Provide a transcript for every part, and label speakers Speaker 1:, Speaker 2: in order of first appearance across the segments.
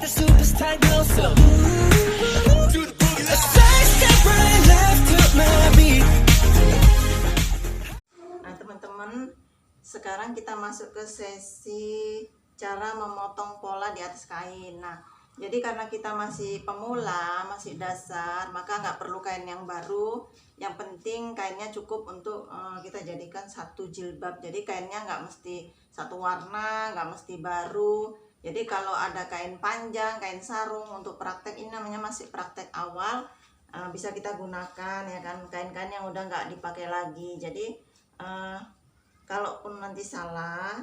Speaker 1: the superstar glow. So a side step right left to my beat.
Speaker 2: Nah teman-teman, sekarang kita masuk ke sesi cara memotong pola di atas kain. Nah, jadi karena kita masih pemula, masih dasar, maka nggak perlu kain yang baru. Yang penting kainnya cukup untuk kita jadikan satu jilbab. Jadi kainnya nggak mesti satu warna, nggak mesti baru. Jadi kalau ada kain panjang, kain sarung untuk praktek, ini namanya masih praktek awal, bisa kita gunakan ya kan, kain-kain yang udah nggak dipakai lagi. Jadi kalaupun nanti salah,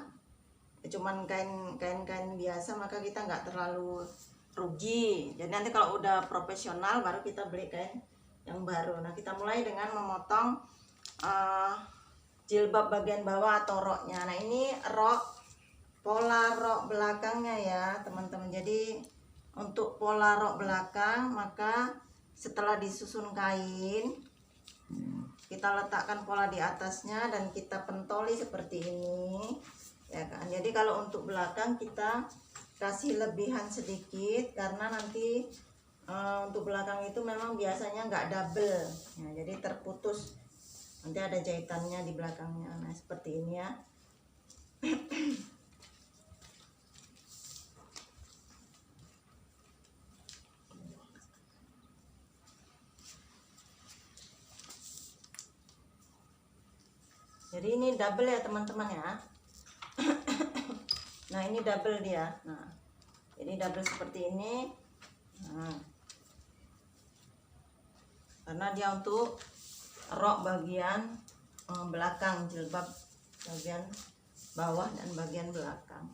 Speaker 2: cuman kain biasa, maka kita nggak terlalu rugi. Jadi nanti kalau udah profesional baru kita beli kain yang baru. Nah kita mulai dengan memotong jilbab bagian bawah atau roknya. Nah ini pola rok belakangnya ya teman-teman. Jadi untuk pola rok belakang, maka setelah disusun kain, kita letakkan pola di atasnya dan kita pentoli seperti ini ya kan. Jadi kalau untuk belakang kita kasih lebihan sedikit karena nanti untuk belakang itu memang biasanya nggak double ya, jadi terputus, nanti ada jahitannya di belakangnya. Nah seperti ini ya. Jadi ini double ya teman-teman ya. Nah ini double dia. Nah ini double seperti ini. Nah, karena dia untuk rok bagian belakang, jilbab bagian bawah dan bagian belakang.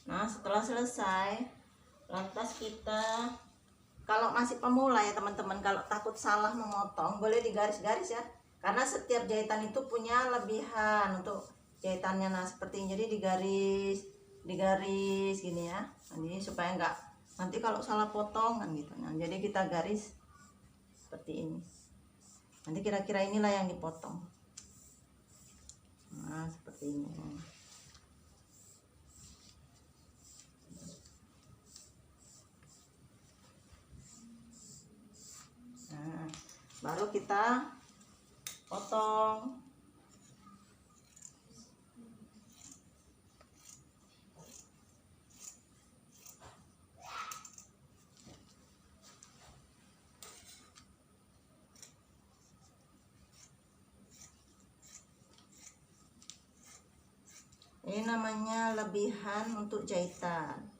Speaker 2: Nah setelah selesai, lantas kita, kalau masih pemula ya teman-teman, kalau takut salah memotong boleh digaris-garis ya, karena setiap jahitan itu punya lebihan untuk jahitannya. Nah seperti ini, jadi digaris gini ya. Jadi supaya enggak nanti kalau salah potong kan gitu. Nah jadi kita garis seperti ini, nanti kira-kira inilah yang dipotong. Nah seperti ini. Nah, baru kita potong. Ini namanya lebihan untuk jahitan.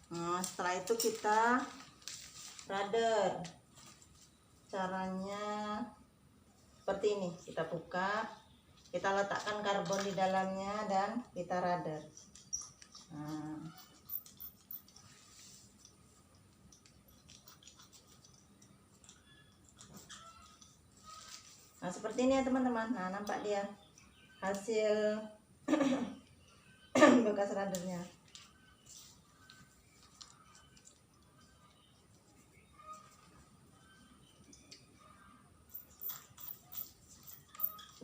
Speaker 2: Nah, setelah itu kita rader. Caranya seperti ini, kita buka, kita letakkan karbon di dalamnya dan kita rader. Nah seperti ini ya teman-teman. Nah nampak dia hasil bekas radernya.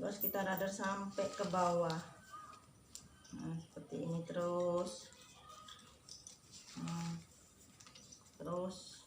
Speaker 2: Terus kita rader sampai ke bawah. Nah seperti ini terus. Terus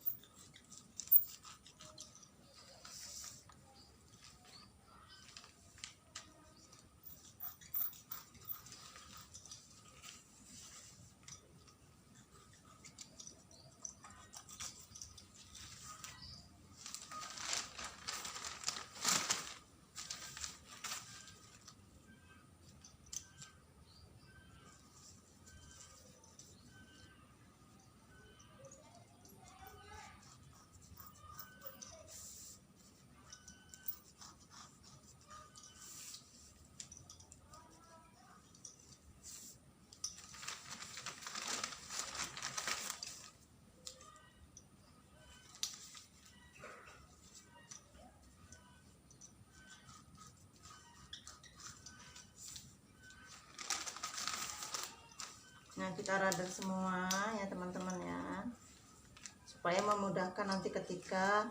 Speaker 2: Nah, kita radar semua ya teman-teman ya, supaya memudahkan nanti ketika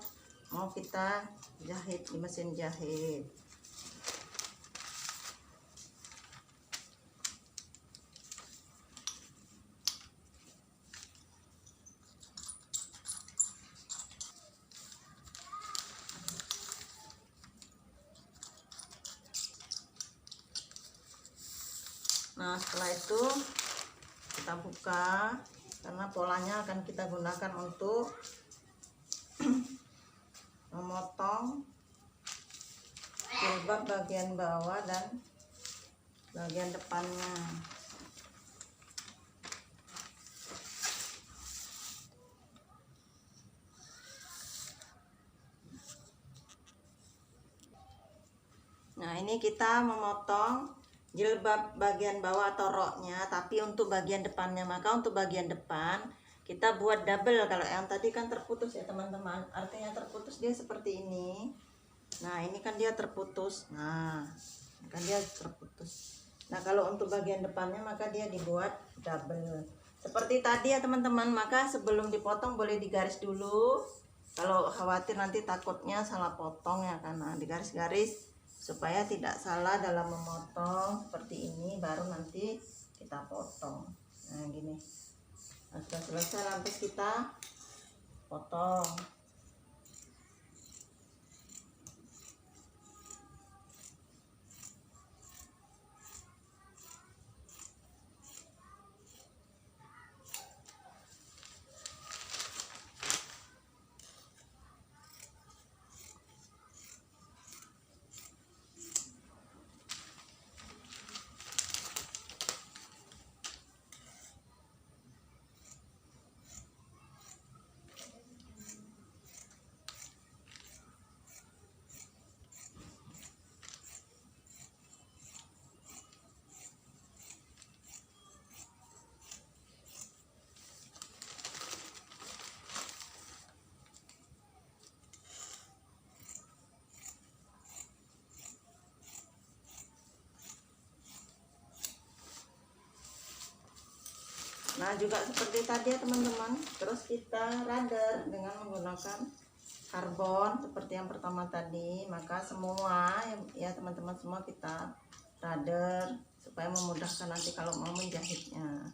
Speaker 2: mau kita jahit di mesin jahit. Nah, setelah itu kita buka, karena polanya akan kita gunakan untuk memotong jilbab bagian bawah dan bagian depannya. Nah, ini kita memotong jilbab bagian bawah atau roknya, tapi untuk bagian depannya. Maka untuk bagian depan kita buat double. Kalau yang tadi kan terputus ya teman-teman, artinya terputus dia seperti ini. Nah, ini kan dia terputus. Nah, kan dia terputus. Nah, kalau untuk bagian depannya maka dia dibuat double seperti tadi ya teman-teman. Maka sebelum dipotong boleh digaris dulu, kalau khawatir nanti takutnya salah potong ya, karena digaris-garis supaya tidak salah dalam memotong. Seperti ini baru nanti kita potong. Nah, gini. Nah, sudah selesai, lantas kita potong. Nah, juga seperti tadi ya teman-teman, terus kita radar dengan menggunakan karbon seperti yang pertama tadi. Maka semua ya teman-teman, semua kita radar supaya memudahkan nanti kalau mau menjahitnya.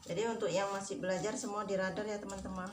Speaker 2: Jadi untuk yang masih belajar semua di radar ya teman-teman.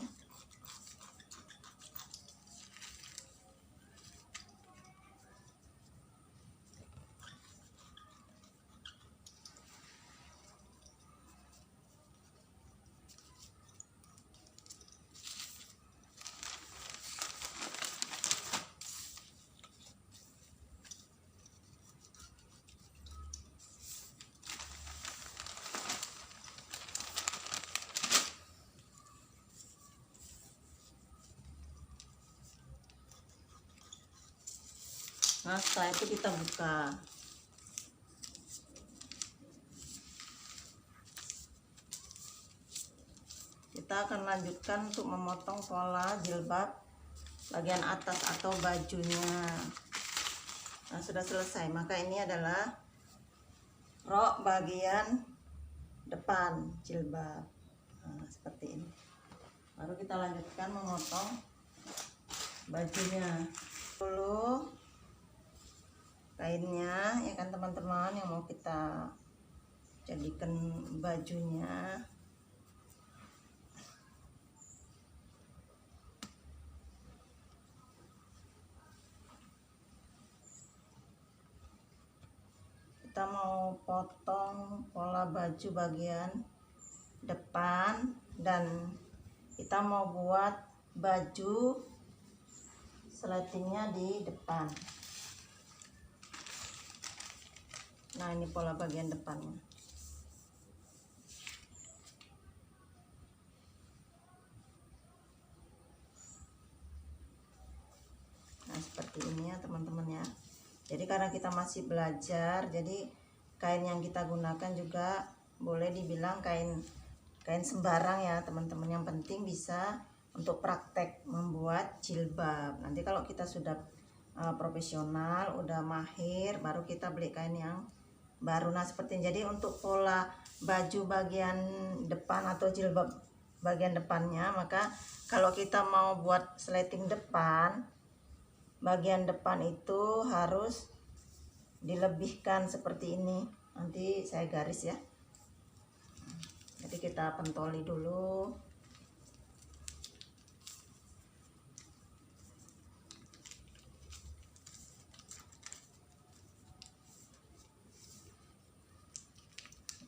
Speaker 2: Nah, setelah itu kita buka. Kita akan lanjutkan untuk memotong pola jilbab bagian atas atau bajunya. Nah, sudah selesai. Maka ini adalah rok bagian depan jilbab. Nah, seperti ini. Baru kita lanjutkan memotong bajunya. Dulu kainnya ya kan teman-teman, yang mau kita jadikan bajunya. Kita mau potong pola baju bagian depan dan kita mau buat baju sletingnya di depan. Nah, ini pola bagian depannya. Nah, seperti ini ya teman-teman ya. Jadi karena kita masih belajar, jadi kain yang kita gunakan juga boleh dibilang kain kain sembarang ya teman-teman, yang penting bisa untuk praktek membuat jilbab. Nanti kalau kita sudah profesional, udah mahir, baru kita beli kain yang baru. Nah seperti ini. Jadi untuk pola baju bagian depan atau jilbab bagian depannya, maka kalau kita mau buat sleting depan, bagian depan itu harus dilebihkan seperti ini. Nanti saya garis ya. Jadi kita pentoli dulu.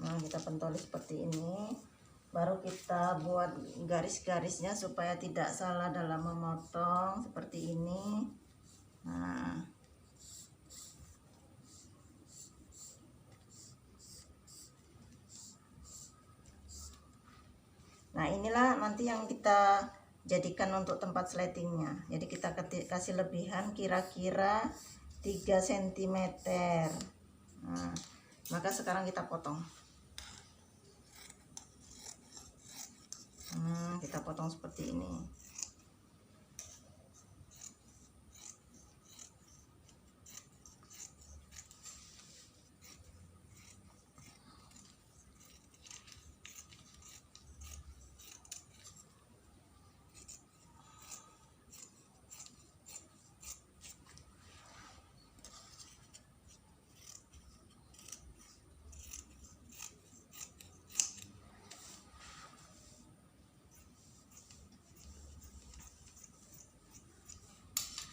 Speaker 2: Nah, kita pentoli seperti ini. Baru kita buat garis-garisnya supaya tidak salah dalam memotong seperti ini. Nah inilah nanti yang kita jadikan untuk tempat sletingnya. Jadi kita kasih lebihan kira-kira 3 cm. Nah, maka sekarang kita potong. Kita potong seperti ini.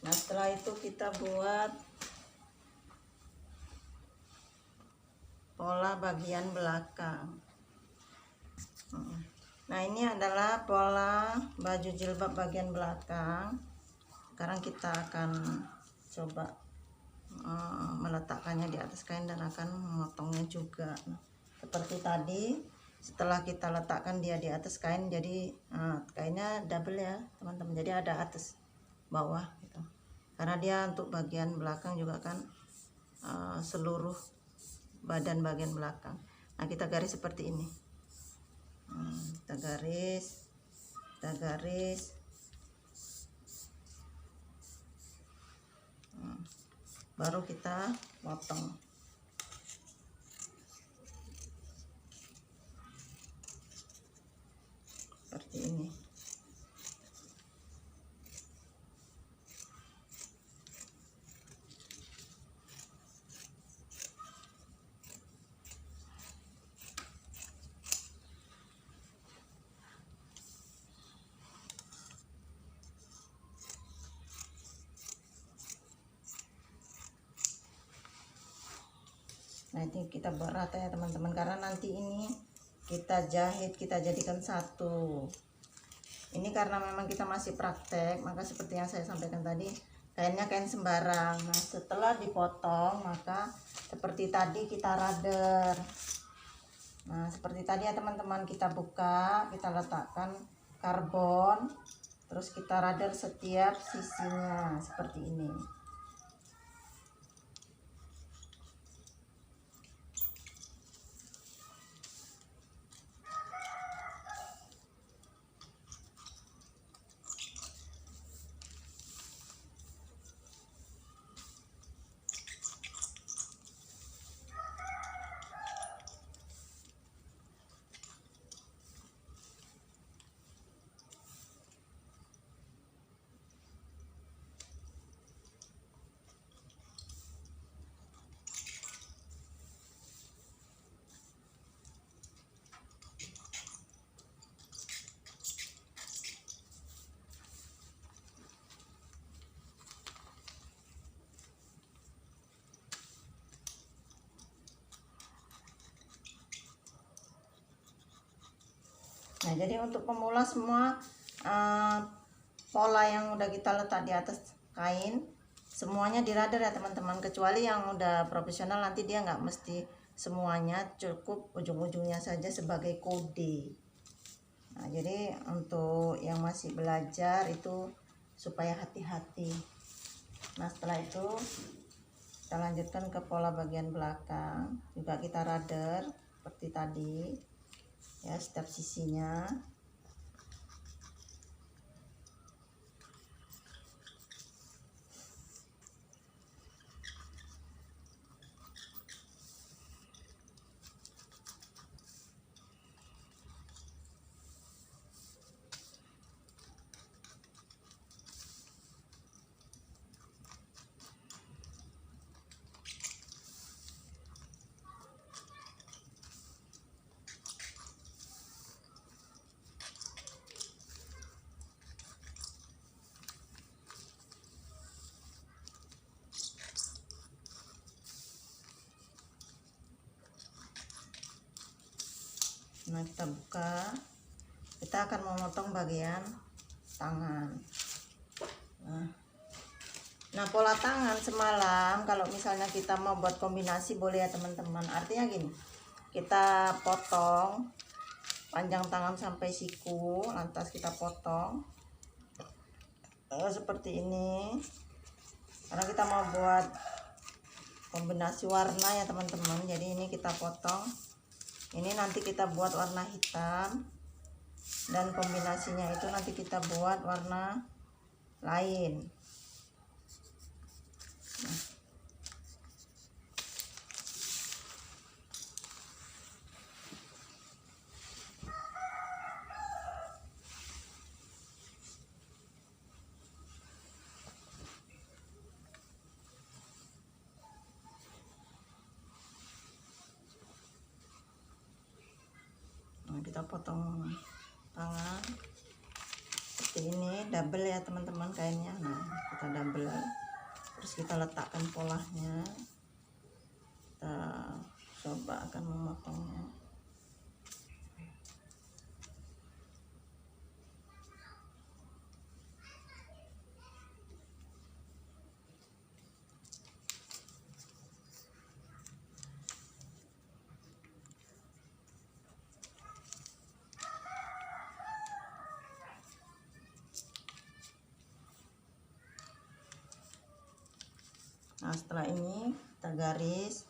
Speaker 2: Nah setelah itu kita buat pola bagian belakang. Nah ini adalah pola baju jilbab bagian belakang. Sekarang kita akan coba meletakkannya di atas kain dan akan memotongnya juga. Seperti tadi, setelah kita letakkan dia di atas kain, jadi kainnya double ya teman-teman. Jadi ada atas bawah gitu. Karena dia untuk bagian belakang juga kan seluruh badan bagian belakang. Nah kita garis seperti ini. Kita garis. Baru kita potong seperti ini. Nah ini kita buat rata ya teman-teman, karena nanti ini kita jahit, kita jadikan satu. Ini karena memang kita masih praktek, maka seperti yang saya sampaikan tadi, kainnya kain sembarang. Nah setelah dipotong, maka seperti tadi kita rader. Nah seperti tadi ya teman-teman, kita buka, kita letakkan karbon, terus kita rader setiap sisinya seperti ini. Nah jadi untuk pemula semua pola yang udah kita letak di atas kain semuanya dirader ya teman-teman, kecuali yang udah profesional nanti dia nggak mesti semuanya, cukup ujung-ujungnya saja sebagai kode. Nah jadi untuk yang masih belajar itu supaya hati-hati. Nah setelah itu kita lanjutkan ke pola bagian belakang, juga kita rader seperti tadi. ya, setiap sisinya. Nah, kita buka, kita akan memotong bagian tangan. Nah, pola tangan semalam kalau misalnya kita mau buat kombinasi boleh ya teman-teman. Artinya gini, kita potong panjang tangan sampai siku, lantas kita potong seperti ini, karena kita mau buat kombinasi warna ya teman-teman. Jadi ini kita potong, ini nanti kita buat warna hitam, dan kombinasinya itu nanti kita buat warna lain. Nah, kita potong tangan seperti ini, double ya teman-teman kainnya. Nah, kita double, terus kita letakkan polanya, kita coba akan memotongnya. Nah, setelah ini kita garis,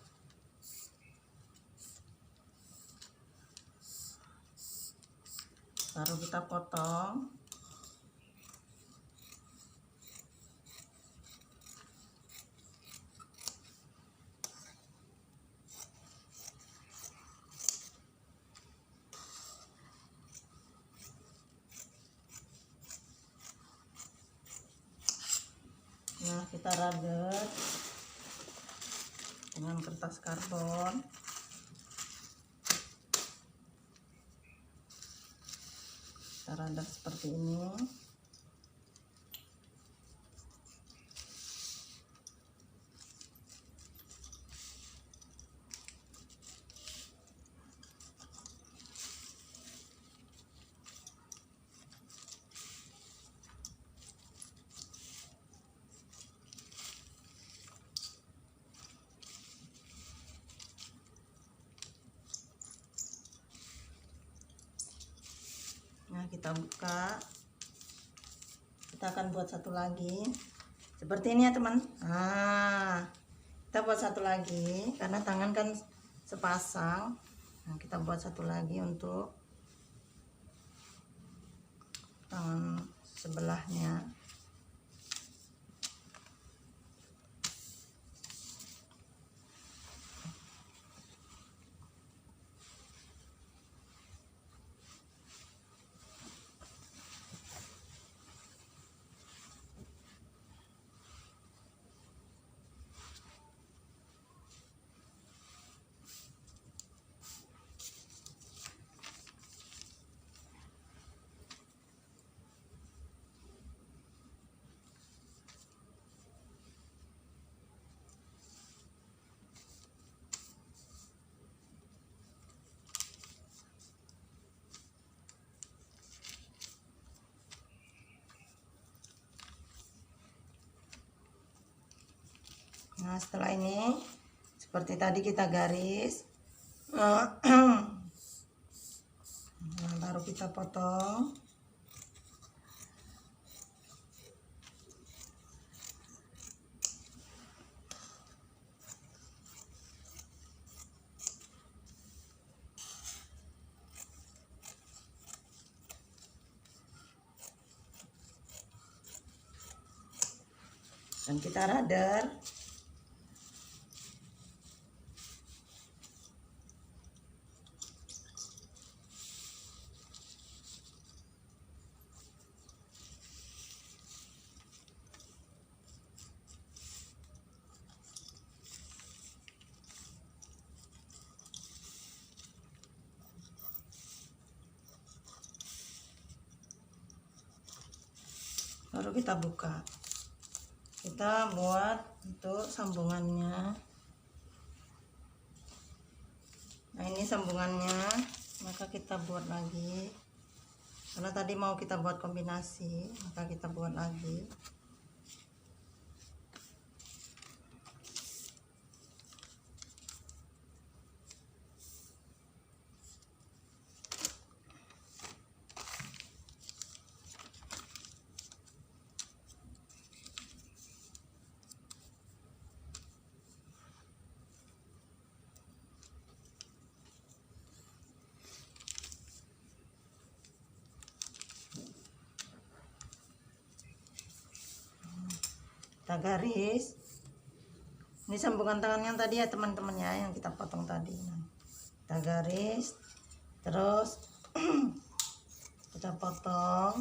Speaker 2: baru kita potong. Nah, kita radet dengan kertas karbon. Kita radet seperti ini. Nah, kita buka, kita akan buat satu lagi seperti ini ya teman. Nah, kita buat satu lagi karena tangan kan sepasang. Nah, kita buat satu lagi untuk tangan sebelahnya. Nah, setelah ini seperti tadi kita garis. Nah, baru kita potong. Dan kita radar. Baru kita buka. Kita buat untuk sambungannya. Nah, ini sambungannya, maka kita buat lagi. Karena tadi mau kita buat kombinasi, maka kita buat lagi. Kita garis. Ini sambungan tangan yang tadi ya teman-teman ya, yang kita potong tadi. Kita garis, terus kita potong.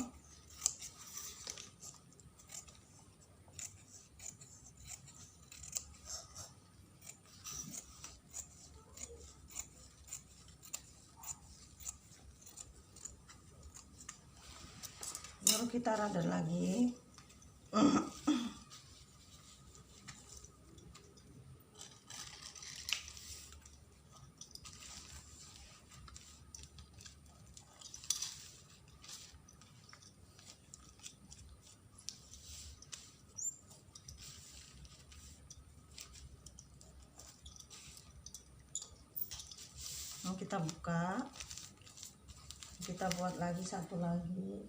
Speaker 2: Baru kita radar lagi. Kita buka, kita buat lagi satu lagi.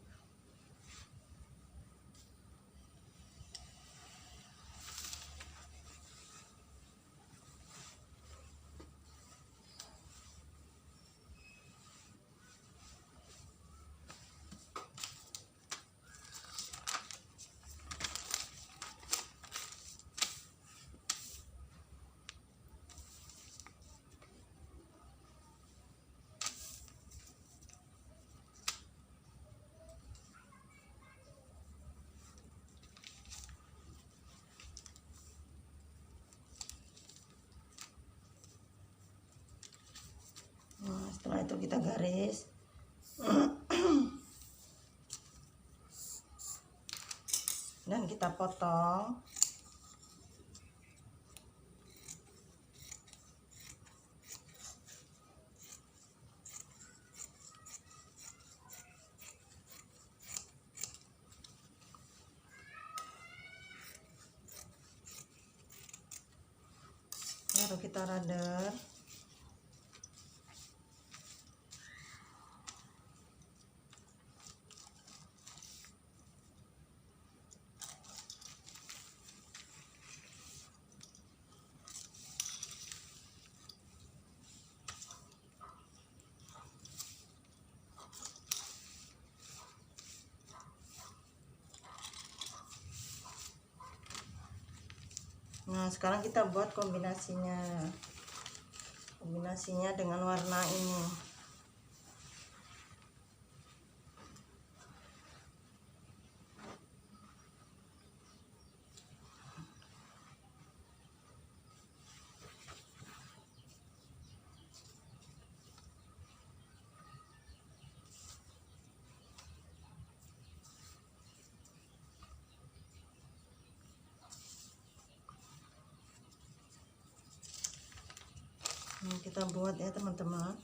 Speaker 2: Setelah itu kita garis. Dan kita potong. Baru kita radar. Nah, sekarang kita buat kombinasinya. Kombinasinya dengan warna ini. Nah, kita buat ya teman-teman.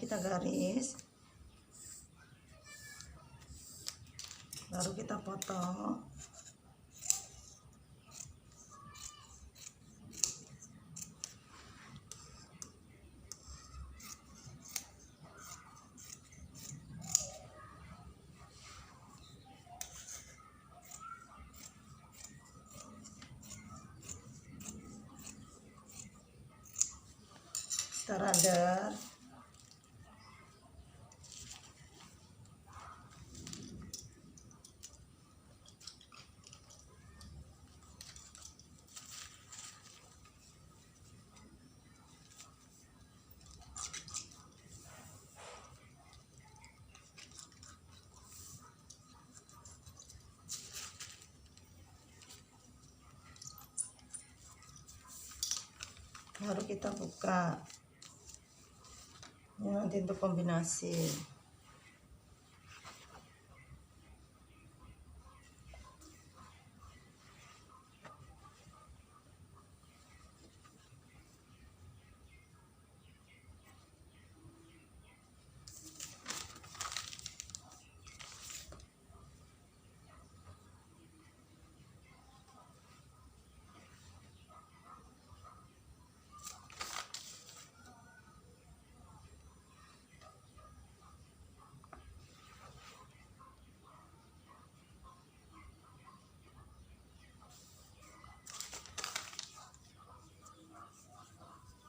Speaker 2: kita garis, baru kita potong. Kita radar. Baru kita buka. Ini nanti untuk kombinasi.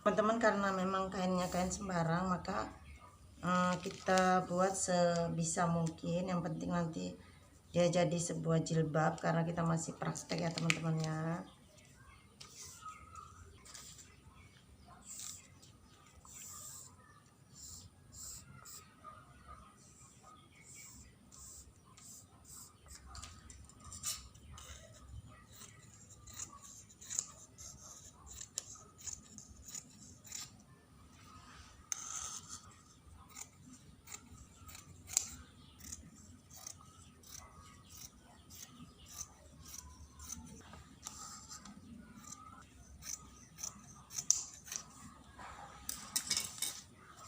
Speaker 2: Teman-teman, karena memang kainnya kain sembarang, maka kita buat sebisa mungkin. Yang penting nanti dia jadi sebuah jilbab, karena kita masih praktek ya teman-teman ya.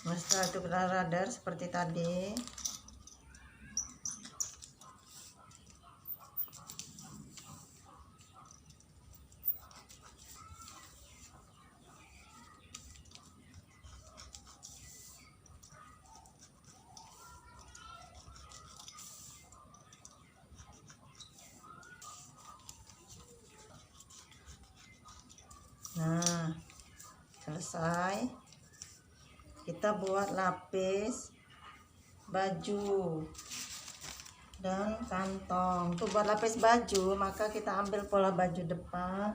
Speaker 2: Nah, setelah itu kita radar seperti tadi. Nah, selesai. Kita buat lapis baju dan kantong. Untuk buat lapis baju, maka kita ambil pola baju depan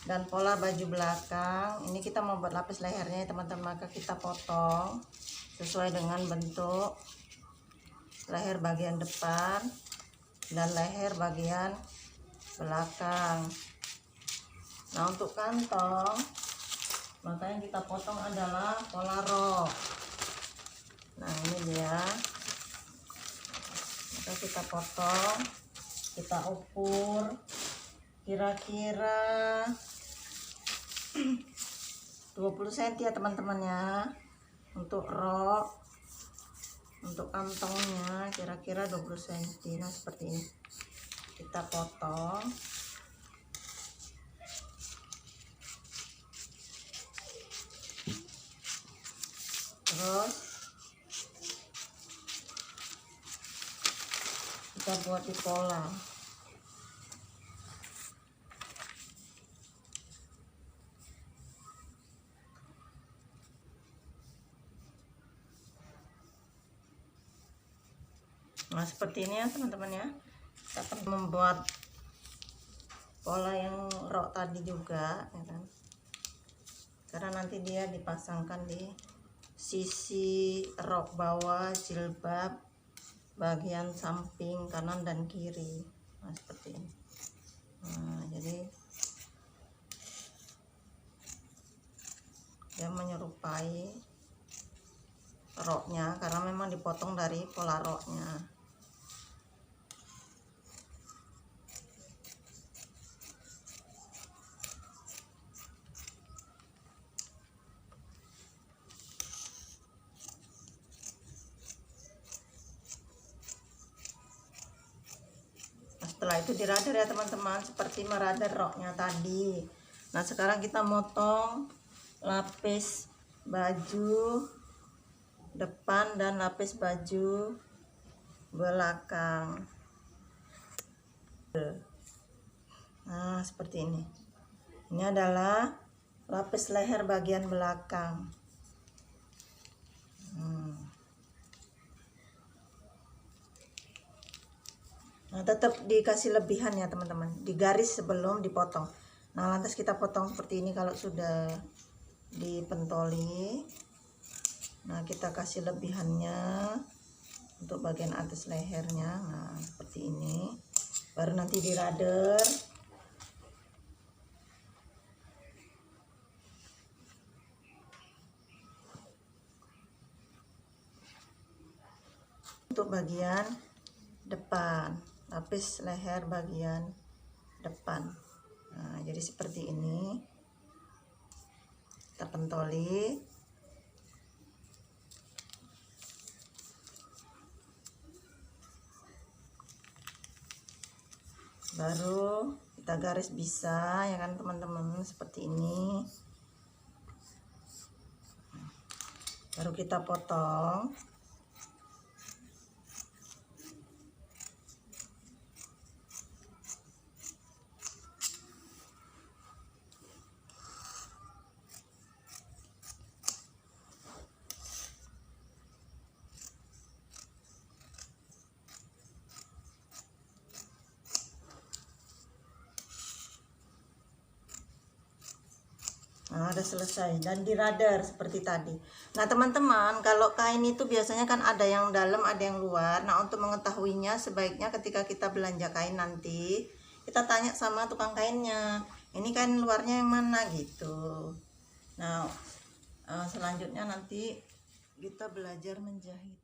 Speaker 2: dan pola baju belakang. Ini kita mau buat lapis lehernya ya teman-teman, maka kita potong sesuai dengan bentuk leher bagian depan dan leher bagian belakang. Nah, untuk kantong, maka yang kita potong adalah pola rok. Nah, ini dia. Maka kita potong, kita ukur kira-kira 20 cm ya teman-teman ya. Untuk rok, untuk kantongnya kira-kira 20 cm. Nah, seperti ini. Kita potong. Terus kita buat di pola. Nah, seperti ini ya teman-teman ya. Kita akan membuat pola yang rok tadi juga ya kan, karena nanti dia dipasangkan di sisi rok bawah jilbab bagian samping kanan dan kiri. Nah, seperti ini. Nah, jadi dia menyerupai roknya karena memang dipotong dari pola roknya. itu di radar ya teman-teman, seperti meradar roknya tadi. Nah sekarang kita motong lapis baju depan dan lapis baju belakang. Nah seperti ini. Ini adalah lapis leher bagian belakang. Nah tetap dikasih lebihan ya teman-teman, di garis sebelum dipotong. Nah lantas kita potong seperti ini kalau sudah dipentoli. Nah kita kasih lebihannya untuk bagian atas lehernya. Nah seperti ini, baru nanti di radar. Untuk bagian depan, lapis leher bagian depan. Nah jadi seperti ini, kita pentoli. Baru kita garis bisa ya kan teman-teman, seperti ini. Baru kita potong. Nah, udah selesai dan di radar seperti tadi. Nah teman-teman, kalau kain itu biasanya kan ada yang dalam ada yang luar. Nah untuk mengetahuinya sebaiknya ketika kita belanja kain nanti kita tanya sama tukang kainnya, ini kain luarnya yang mana gitu. Nah selanjutnya nanti kita belajar menjahit.